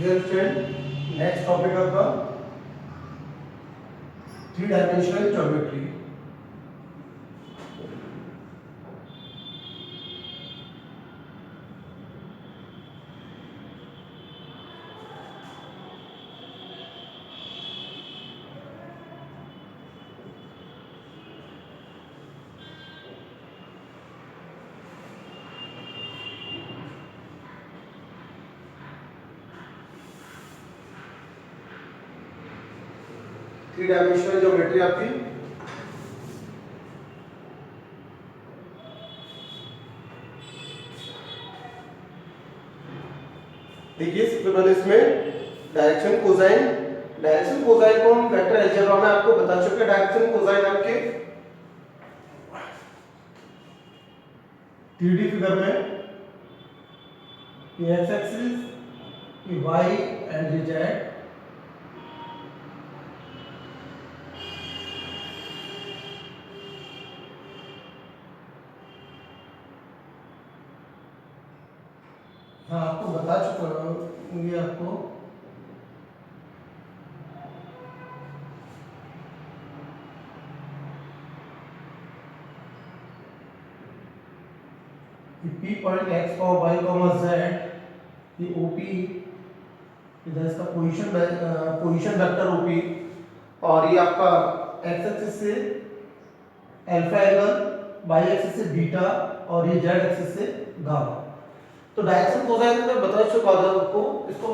Dear student, next topic आपका 3 dimensional geometry. Three dimensional geometry आपकी देखिए। सबसे पहले इसमें डायरेक्शन कोसाइन को हम वेक्टर अलजेब्रा में आपको बता चुके हैं। डायरेक्शन कोसाइन आपके 3D फिगर में X axis, Y and Z, हाँ आपको बता चुका हूँ ये आपको P पॉइंट x और y, z, ये OP इधर इसका पोजीशन वेक्टर OP, और ये आपका x एक्सिस से अल्फा एंगल, y एक्सिस से बीटा, और ये z एक्सिस से गामा। तो डायरेक्शन कोसाइन में बता चुका था आपको, इसको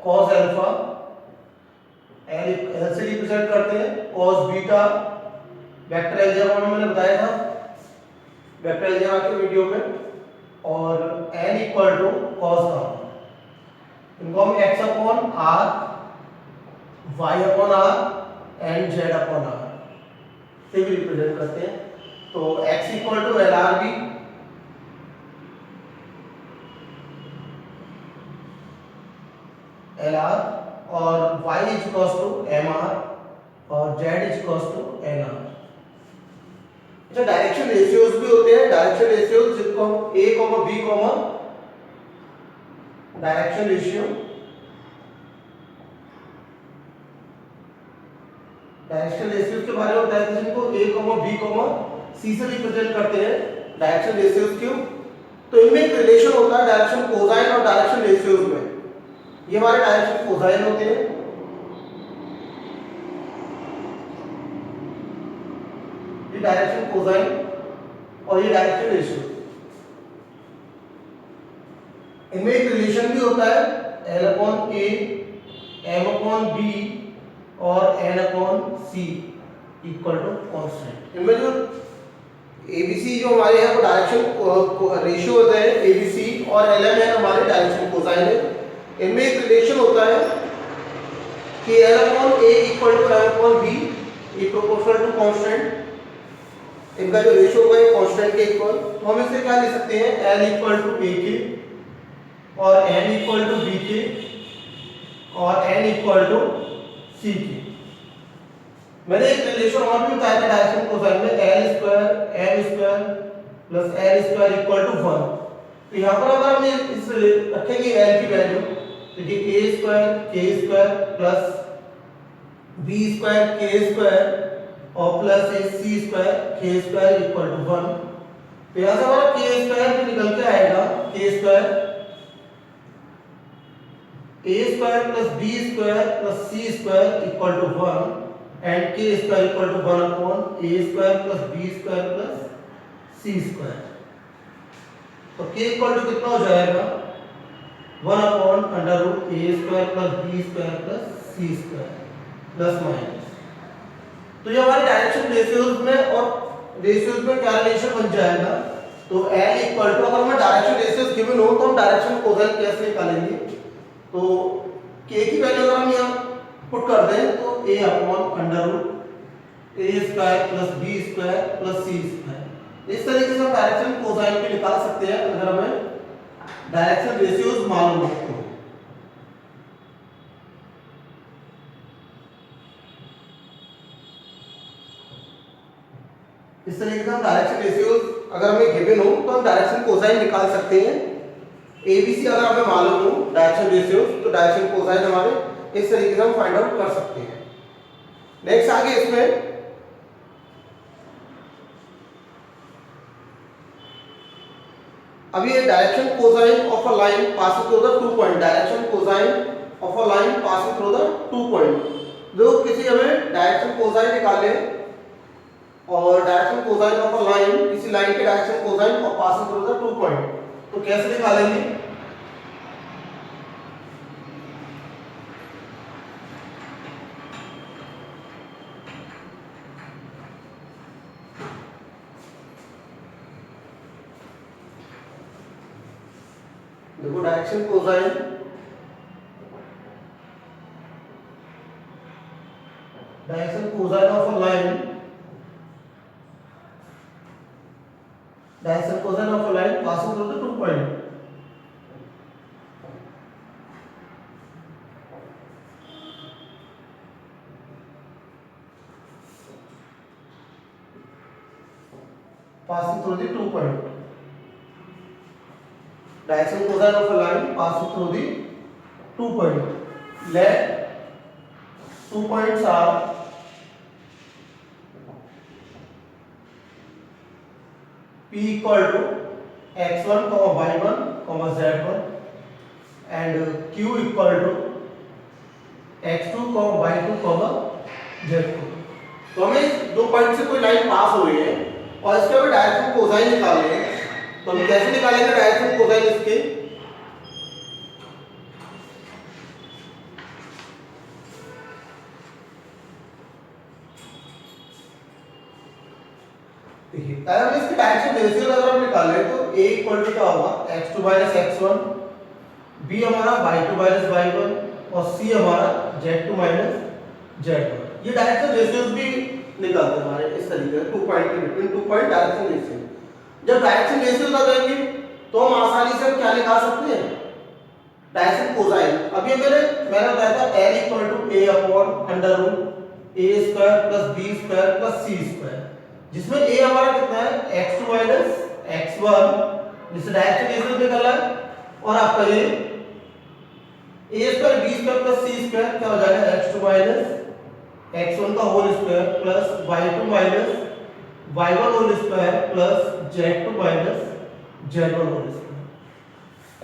cos अल्फा एल से रिप्रेजेंट करते हैं, cos बीटा वेक्टर अलजेब्रा में मैंने बताया था वेक्टर अलजेब्रा के वीडियो में, और n equal to cos gamma. इनको हम x upon r, y upon r and z upon r से भी रिप्रेजेंट करते हैं। तो x equal to L R B, L R, और y is equal to M R, और z is equal to N R. अच्छा, direction ratios भी होते हैं। डायरेक्शन रेशियोज जिनको हम a, b, direction ratio, direction ratios के बारे में बताया था, जिनको a, b, c से रिप्रेजेंट करते हैं डायरेक्शन रेशियोज क्यों। तो इनमें एक रिलेशन होता है डायरेक्शन कोसाइन और डायरेक्शन रेशियोज में। ये हमारे डायरेक्शन कोसाइन होते हैं, ये डायरेक्शन कोसाइन, और ये डायरेक्शन रेशियो। इनमें एक रिलेशन भी होता है L upon A, M upon B और N upon C equal to constant. इनमें जो ABC जो हमारे हैं वो डायरेक्शन रेशियो होता है ABC, और LMN हमारे डायरेक्शन कोसाइन है। इनमें एक रिलेशन होता है कि L upon A equal to M upon B is proportional to constant. इनका जो रेशियो होगा ये कांस्टेंट के इक्वल। तो हम इसे क्या लिख सकते हैं, L इक्वल टू A के, और M इक्वल टू B के, और N इक्वल टू C के। मैंने एक रिलेशन और भी बताया था डायरेक्शन कोसाइन में, L square M square plus L square equal to 1। तो यहाँ पर अगर हम इस रखेंगे L की वैल्यू, तो ये A square K square plus B square K square और plus C square K square equal to 1। तो यहाँ से हमारा K स्क्वायर भी निकल के आएगा, K square A square plus B square plus C square equal to 1, and K square equal to 1 upon A square plus B square plus C square. तो K equal to कितना हो जाएगा, 1 अपॉन under root A square plus B square plus C square plus minus. तो ये हमारे direction ratios में और रेशियोज में क्या रिलेशन बन जाएगा। तो L इक्वल टू, अगर हमें डायरेक्शन रेशियोज गिवन हो तो हम डायरेक्शन कोसाइन कैसे निकालेंगे। तो K की वैल्यू अगर हम यहाँ पुट कर दें तो A upon under root A square plus B square plus C square. इस तरीके से हम डायरेक्शन कोसाइन भी निकाल सकते हैं अगर हमें डायरेक्शन रेशियोज मालूम हो तो। इस तरीके से हम डायरेक्शन रेशियोज अगर हमें गिवन हो तो हम डायरेक्शन कोसाइन निकाल सकते हैं। ABC अगर हमें मालूम हो डायरेक्शन रेशियोज, तो डायरेक्शन कोसाइन हमारे इस तरीके से हम फाइंड आउट कर सकते हैं। नेक्स्ट आगे इसमें अभी ये direction cosine of a line passing through the 2 point, direction cosine of a line passing through the 2 point. जो किसी हमें डायरेक्शन कोसाइन निकाले और direction cosine of a line, किसी लाइन के डायरेक्शन कोसाइन और पासिंग थ्रू द 2 पॉइंट, तो कैसे निकालेंगे? देखो direction cosine of a line, direction cosine of a line passing through the 2 point. passing through the 2 point, direction cosine of a line passing through the 2 point. Let 2 points are P equal to x1, y1, z1 and Q equal to x2, y2, z2। तो हमें दो point से कोई line पास हो रही है और इसके हमें डायरेक्शन कोसाइन निकालनी है, तो हम कैसे निकालेंगे डायरेक्शन कोसाइन इसके? देखिए पहले हम इसके डायरेक्शन रेशियो अगर हम निकालें तो a इक्वल टू क्या होगा, x2 माइनस x1, b हमारा y2 माइनस y1 और c हमारा z2 माइनस z1। ये डायरेक्शन रेशियोज भी निकालते हैं हमारे इस तरीके से 2 पॉइंट के बिटवीन 2 पॉइंट डायरेक्शन रेशियो। जब डायरेक्शन रेशियो आ जाएंगे तो हम आसानी से क्या निकाल सकते हैं, डायरेक्शन कोसाइन। अभी मैंने बताया था l equal to a upon under root a square plus b square plus c square, जिसमें a हमारा कितना है x2 माइनस x1, जिससे डायरेक्शन रेशियो निकला है, और आपका ये a square b square plus c square क्या हो जाएगा, x2 माइनस x1 का whole square plus y2 minus y1 whole square plus z2 minus z1 whole square.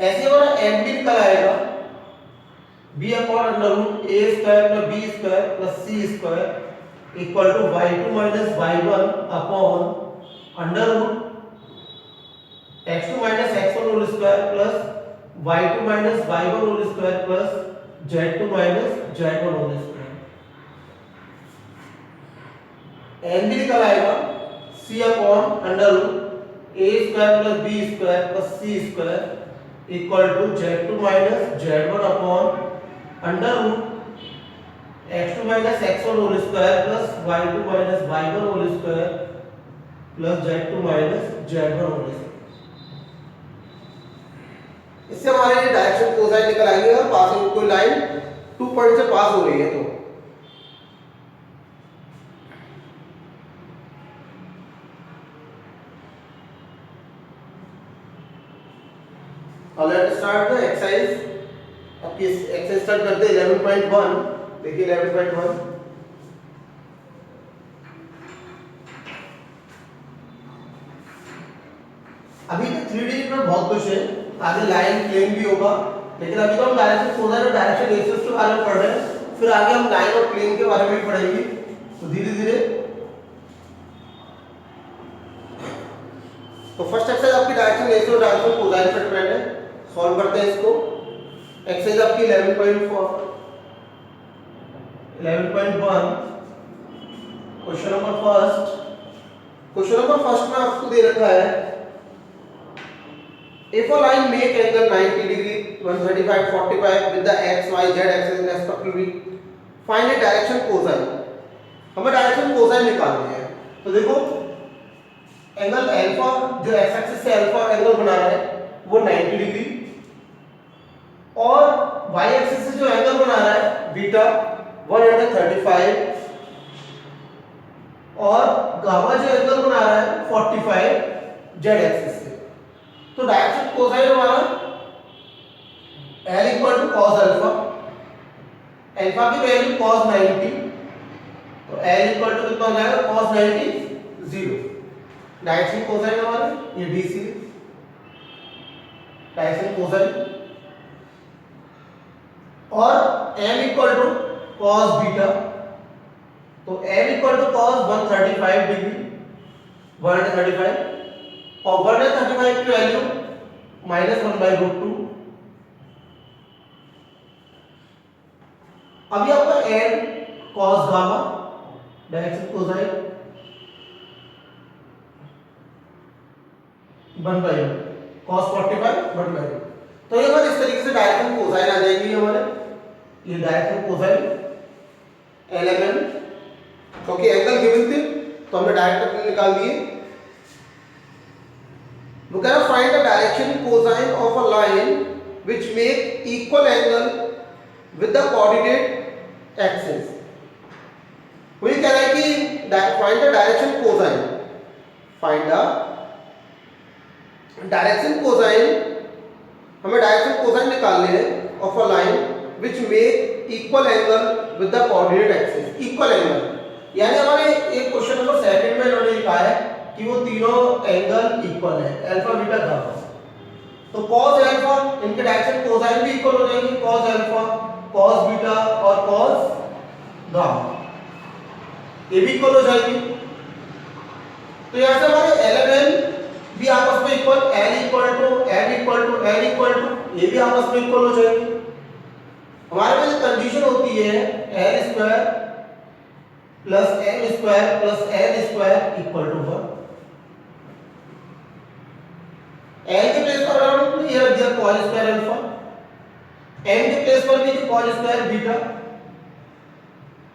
ऐसे हमारा m भी निकल आएगा b upon under root a square plus b square plus c square equal to y2 minus y1 upon under root x2 minus x1 whole square plus y2 minus y1 whole square plus z2 minus z1 whole square. n भी निकल आएगा c upon under root a square plus b square plus c square equal to z2 minus z1 upon under root x2 minus x1 whole square plus y2 minus y1 whole square plus z2 minus z1 whole square. इससे हमारे direction cosine निकल आएंगे और passing कोई line 2 point से पास हो रही है तो। Now let's start the exercise। अब किस एक्सरसाइज स्टार्ट करते हैं 11.1। देखिए 11.1, अभी तो 3D में बहुत कुछ है, आगे लाइन प्लेन भी होगा, लेकिन अभी तो हम डायरेक्शन कोसाइन और डायरेक्शन रेशियोज के बारे में पढ़ रहे हैं, फिर आगे हम लाइन और प्लेन के बारे में भी पढ़ेंगे, तो धीरे धीरे। तो फर्स्ट एक्सरसाइज आपकी डायरेक्शन रेशियो और डायरेक्शन कोसाइन पर डिपेंड है। सॉल्व करते हैं इसको। एक्सरसाइज आपकी 11.1 क्वेश्चन नंबर फर्स्ट में आपको दे रखा है if a line make angle 90 degree 135 45 with the x y z axis in respectively find a direction cosine। हमें डायरेक्शन कोसाइन निकालनी है। तो देखो एंगल अल्फा जो x एक्सिस से अल्फा एंगल बना रहा है वो 90 डिग्री, और y एक्सिस से जो एंगल बना रहा है बीटा 135, और गामा जो एंगल बना रहा है 45 z एक्सिस से। तो डायरेक्शन कोसाइन हमारा L equal to cos alpha, alpha की वैल्यू कॉस 90, तो L इक्वल टू कितना हो जाएगा कॉस 90 जीरो। डायरेक्शन कोसाइन हमारे ये BC डायरेक्शन कोसाइन, और M equal to cos beta, तो M equal to cos 135 degree 135, और 135 की वैल्यू -1/√2। अभी आपका N cos gamma direction cosine 1/2 cos 45 1/2, तो ये हमारे इस तरीके से डायरेक्शन कोसाइन आ जाएगी हमारे, ये डायरेक्शन कोसाइन LMN, क्योंकि एंगल गिवन थे तो हमने डायरेक्ट अपने निकाल दिए। वो कह रहा find the direction cosine of a line which make equal angle with the coordinate axis. वो ये कह रहा है कि find the direction cosine, find the direction cosine, हमें डायरेक्शन कोसाइन निकालने हैं of a line which make equal angle with the coordinate axis. Equal angle यानी हमारे एक क्वेश्चन नंबर सेकंड में इन्होंने लिखा है कि वो तीनों एंगल इक्वल है, अल्फा बीटा गामा, तो cos अल्फा इनके डायरेक्शन कोसाइन भी इक्वल हो जाएंगे, cos अल्फा cos बीटा और cos गामा ये भी इक्वल हो जाएगी। तो यहां से हमारे LMN भी आपस में equal, L equal to M equal to L equal to ये भी आपस में इक्वल हो जाएगी। हमारे पास कंडीशन होती है L square plus M square plus L square equal to 1। L के प्लेस पर हमने ये रख दिया cos स्क्वायर अल्फा, M के प्लेस पर भी cos स्क्वायर बीटा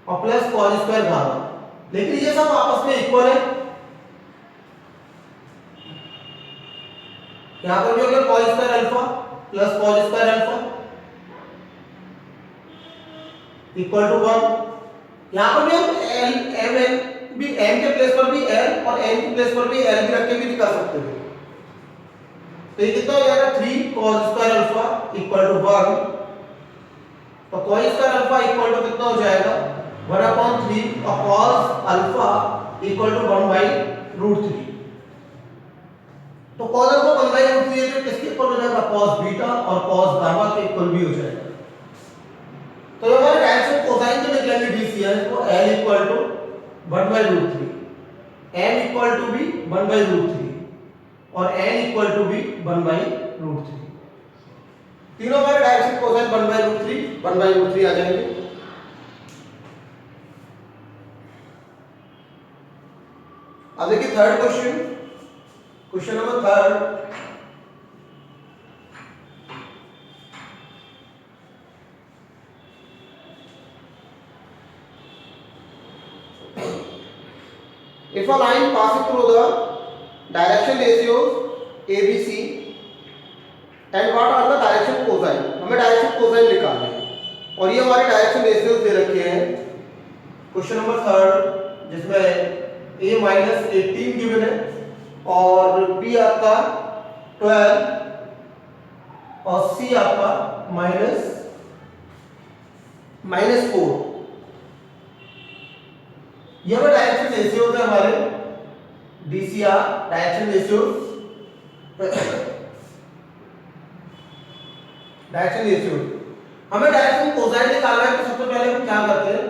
और प्लस cos स्क्वायर गामा, लेकिन ये सब आपस में इक्वल है। यहां पर भी होगा cos square alpha plus cos square alpha equal to 1। यहां पर भी हम L M N भी M के प्लेस पर भी L और N के प्लेस पर भी L भी रख के भी निकाल सकते हैं। तो ये कितना हो जाएगा 3 cos square alpha equal to 1, तो cos square alpha equal to कितना हो जाएगा 1/3 और cos अल्फा इक्वल टू 1/√3। तो cos अल्फा 1/√3 है तो किसके इक्वल हो जाएगा cos बीटा और cos गामा के इक्वल भी हो जाएगा। तो हमारे डायरेक्शन कोसाइन जो निकलेंगे DCS वो L equal to 1/√3, M equal to भी 1/√3 और N इक्वल टू भी 1/√3। तीनों हमारे डायरेक्शन कोसाइन 1/√3 आ जाएंगे। अब देखिए third question, question number third. If a line passing through the direction ratios ABC and what are the direction cosine, हमें direction cosine निकालने हैं और ये हमारे डायरेक्शन रेशियोज दे रखे हैं क्वेश्चन नंबर थर्ड, जिसमें A -18 गिवन है और B आपका 12 और C आपका -4। ये हमारे डायरेक्शन रेशियोज है हमारे DCR direction ratios. Direction ratios हमें डायरेक्शन कोसाइन निकालना है, तो सबसे पहले हम क्या करते हैं,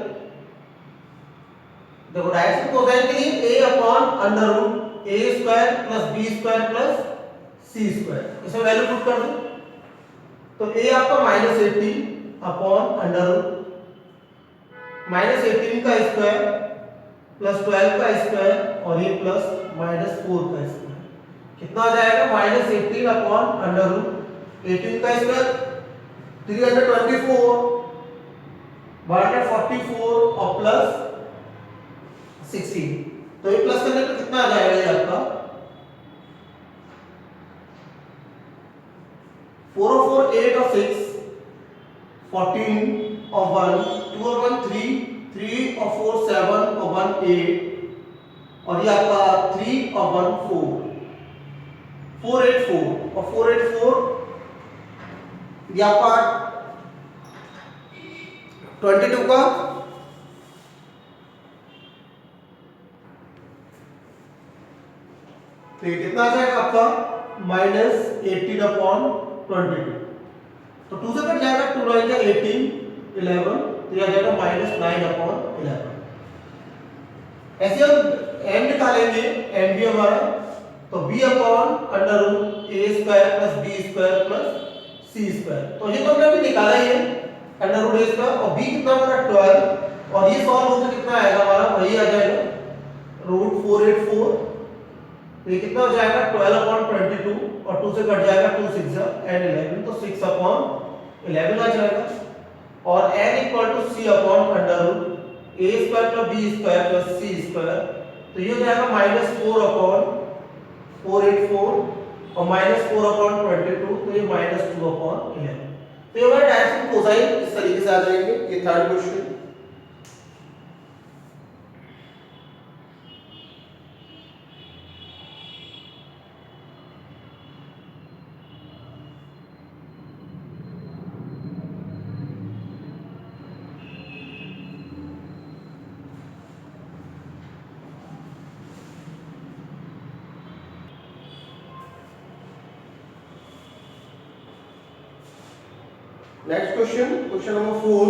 देखो डायरेक्शन कोसाइन के लिए A/√a² + b² + c², इसमें वैल्यू पुट कर दो। तो A आपका -18 -18 का स्क्वायर प्लस 12 का स्क्वायर और ये प्लस -4 का स्क्वायर कितना आ जाएगा -18/√18 का स्क्वायर 324 144 और प्लस 16, तो ये प्लस करने पे कितना आ जाएगा ये आपका 4 और 4 8 और 6 14 और 1 2 और 1 3 3 और 4 7 और 1 8 और ये आपका 3 और 1 4 484 और 484 ये आपका 22 का तो ये कितना आ जाएगा आपका -18/22। तो 2 से कट जाएगा, 2 9 का 18, 11 तो ये आ जाएगा -9/11। ऐसे हम m निकालेंगे, m भी हमारा तो b/√a² + b² + c²। तो ये तो हमने अभी निकाला ही है √a² और b कितना हमारा 12 और ये सॉल्व होकर कितना आएगा हमारा वही आ जाएगा √484। तो ये कितना हो जाएगा 12/22 और 2 से कट जाएगा 2 6 and 11 तो 6/11 आ जाएगा। और n = c/√a² + b² + c²। तो ये हो जाएगा -4/484 और -4/22 तो ये -2/11। तो ये हमारे डायरेक्शन कोसाइन इस तरीके से आ जाएंगे। ये third question. Next question, question number 4.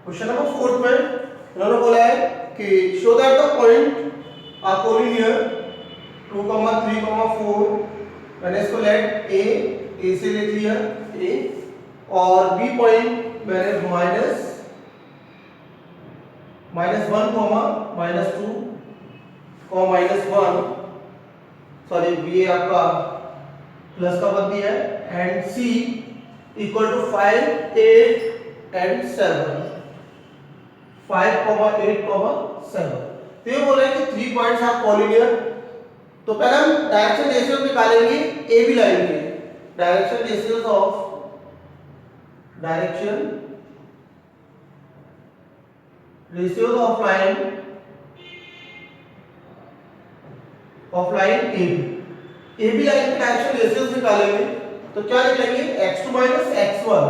Question number 4 में इन्होंने बोला है कि show that the point are collinear 2, 3, 4 मैंने इसको लेट ए से ले लिया ए और बी पॉइंट मैंने -1, -2, -1 सॉरी ये आपका प्लस का बन दिया है एंड सी = 5, 8 and 7 5, 8, 7। तो ये बोला है कि 3 पॉइंट्स आर कोलिनियर। तो पहले हम डायरेक्शन रेशियोज निकालेंगे ए बी लाइन के। Direction ratios of line A B line के डायरेक्शन रेशियोज निकालेंगे। तो क्या लिखेंगे x2 - x1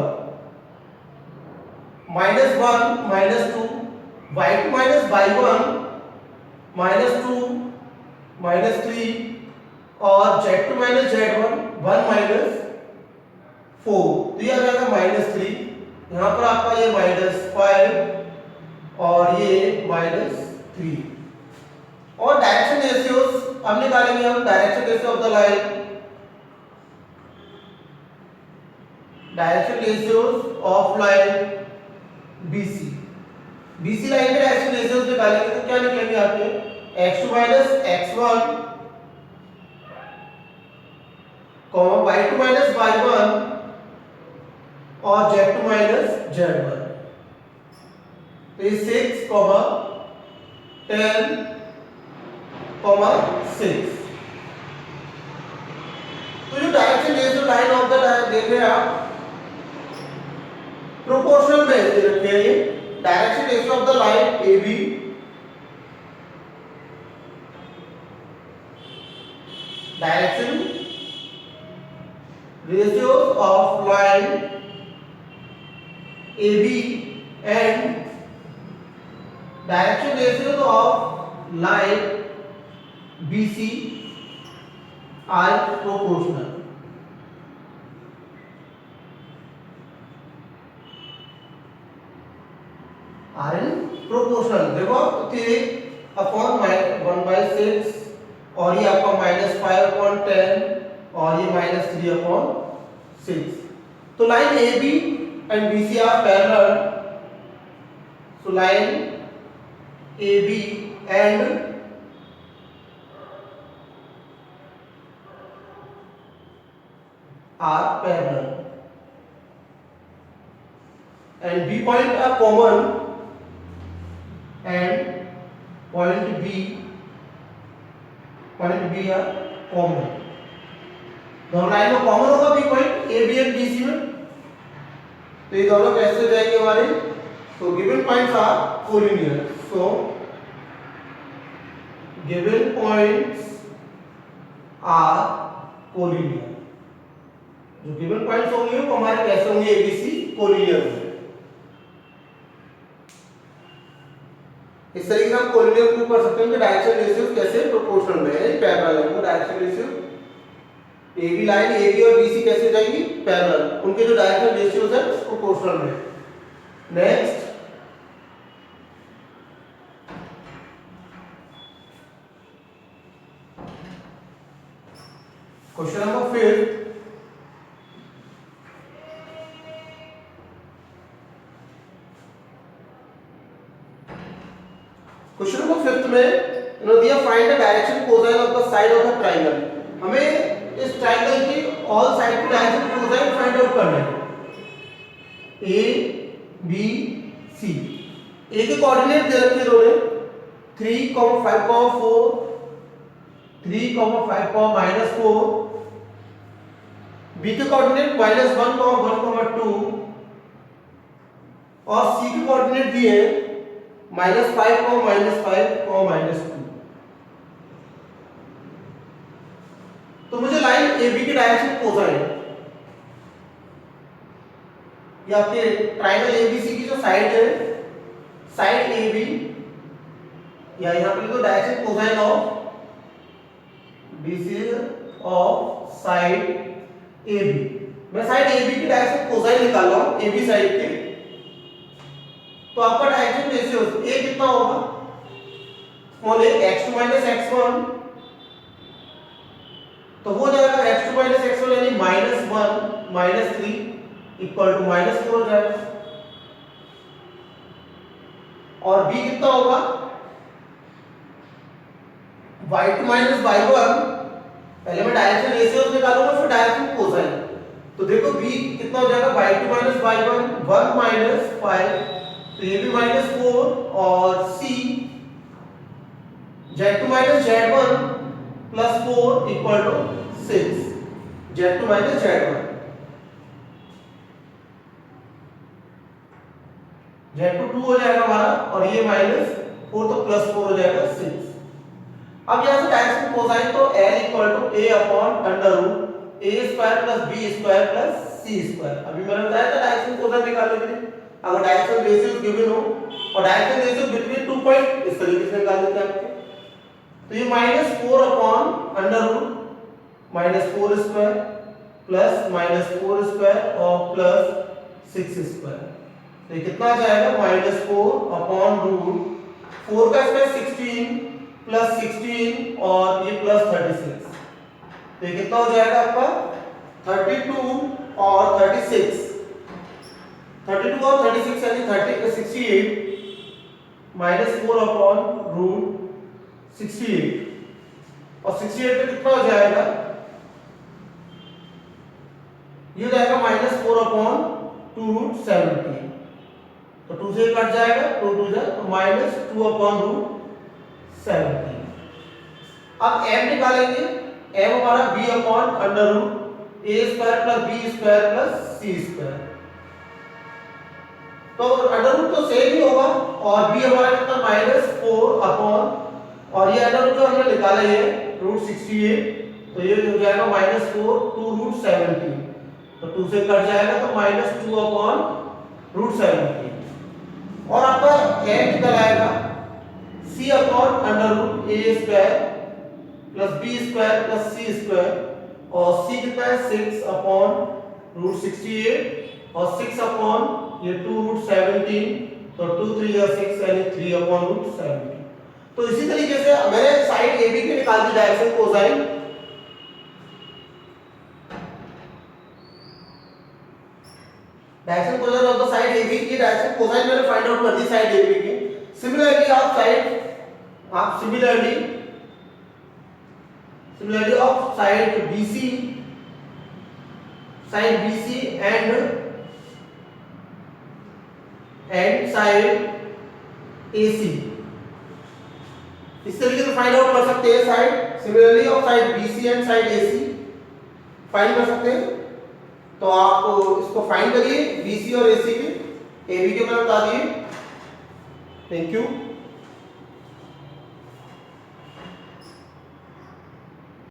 -1, -2 y2 - y1 -2, -3 और z2 - z1 1 -4। तो ये आ जाएगा -3। यहाँ पर आपका ये -5 और ये -3। और डायरेक्शन रेशियोज अब निकालेंगे हम। Direction ratio of the line, direction ratios of line BC line के डायरेक्शन रेशियोज निकालेंगे तो क्या निकलेंगे आपके x2 - x1 y2 - y1 और z2 - z1। तो ये 6, 10, 6। तो जो direction ratio line of the देख रहे हैं आप प्रोपोर्शनल में ऐसे रखे हैं। ये direction ratio of the line AB direction ratios of line AB and direction ratios of line BC are proportional। देखो 3/1/6 और ये आपका -5/10 और ये -3/6। तो line AB and BC are parallel. So line AB and are parallel and B point are common and point B are common. दोनों line में common होगा B point A B and BC में। तो ये दोनों कैसे हो जाएंगे हमारे So given points are collinear. So given points are collinear. जो गिवन पॉइंट्स होंगे वो हमारे कैसे होंगे, एबीसी कोलिनियर होंगे। इस तरीके से हम कोलिनियर प्रूव कर सकते हैं कि डायरेक्शन रेशियोज कैसे प्रोपोर्शनल में है, पैरेलल है। वो direction ratio AB line AB और बीसी कैसे जाएंगी, पैरेलल, उनके जो डायरेक्शन रेशियोज है प्रोपोर्शनल में। Next question number 5। Question number 5 में इन्होंने दिया find the direction cosine of the side of the triangle. हमें इस ट्रायंगल की ऑल साइड की डायरेक्शन कोसाइन फाइंड आउट करना है। ए बी सी, ए के कोऑर्डिनेट दे रखे इन्होंने 3, 5, 4, 3, 5, -4, बी के कोऑर्डिनेट -1, 1, 2 और सी के कोऑर्डिनेट दिए -5, -5, -2। तो मुझे लाइन AB की डायरेक्शन कोसाइन, ये आपके ट्रायंगल ABC की जो साइड है, साइड AB, या यहां पे लिखो direction cosine of BC of side AB। मैं साइड AB की डायरेक्शन कोसाइन निकाल रहा हूं AB साइड के। तो आपका डायरेक्शन रेशियो A कितना होगा, स्मॉल a x2 x1, तो हो जाएगा x2 x1 यानी -1 -3 इक्वल टू -4 हो जाएगा। और b कितना होगा, y2 y1, पहले मैं डायरेक्शन रेशियो निकालूंगा फिर डायरेक्शन कोसाइन। तो देखो b कितना हो जाएगा, y2 y1 1 -5, तो ये भी -4, और c z2 z1 +4 equal to 6, z2 z1, z2 2 हो जाएगा हमारा, और ये -4 तो +4 हो जाएगा 6। अब यहां से डायरेक्शन कोसाइन तो l equal to a upon under root a square plus b square plus c square. अभी मैंने बताया था डायरेक्शन कोसाइन निकालने के लिए, अगर डायरेक्शन रेशियो गिवन हो और डायरेक्शन रेशियो बिटवीन 2 पॉइंट इस तरीके से निकाल देते हैं आपके। तो ये -4 upon under root -4 square plus -4 square और प्लस 6 स्क्वायर, तो ये कितना आ जाएगा, -4 अपॉन रूट 4 का स्क्वायर 16 प्लस 16 और ये प्लस 36, तो ये कितना हो जाएगा आपका 32 और 36, 32 और 36 यानी 68 -4 अपॉन रूट 68, और 68 पे कितना हो जाएगा, ये हो जाएगा -4 अपॉन 2 रूट 17, तो 2 से कट जाएगा, 2 2 जा तो -2 अपॉन रूट 17। अब m निकालेंगे, m हमारा b upon under root a square plus b square plus c square, तो अंडर रूट तो सेम ही होगा, और b हमारा कितना -4 अपॉन, और ये अंडर रूट जो हमने निकाला है रूट 68, तो ये हो जाएगा -4 2 रूट 17, तो 2 से कट जाएगा तो -2 अपॉन रूट 17, और आपका m निकल आएगा c upon under root a square plus b square plus c square, और c कितना है 6 अपॉन रूट 68 और 6 अपॉन ये 2 रूट 17, तो 2 3 या 6 यानी 3 अपॉन रूट 17। तो इसी तरीके से मैंने साइड AB की निकाल the direction cosine, direction cosine of the side AB की डायरेक्शन कोसाइन मैंने फाइंड आउट कर दी साइड AB की। सिमिलरली आप similarly of side BC and side AC, इस तरीके से फाइंड आउट कर सकते हैं side, similarly of side BC and side AC find कर सकते हैं। तो आप इसको फाइंड करिए BC और AC के, AB के मैंने बता दिए, थैंक यू।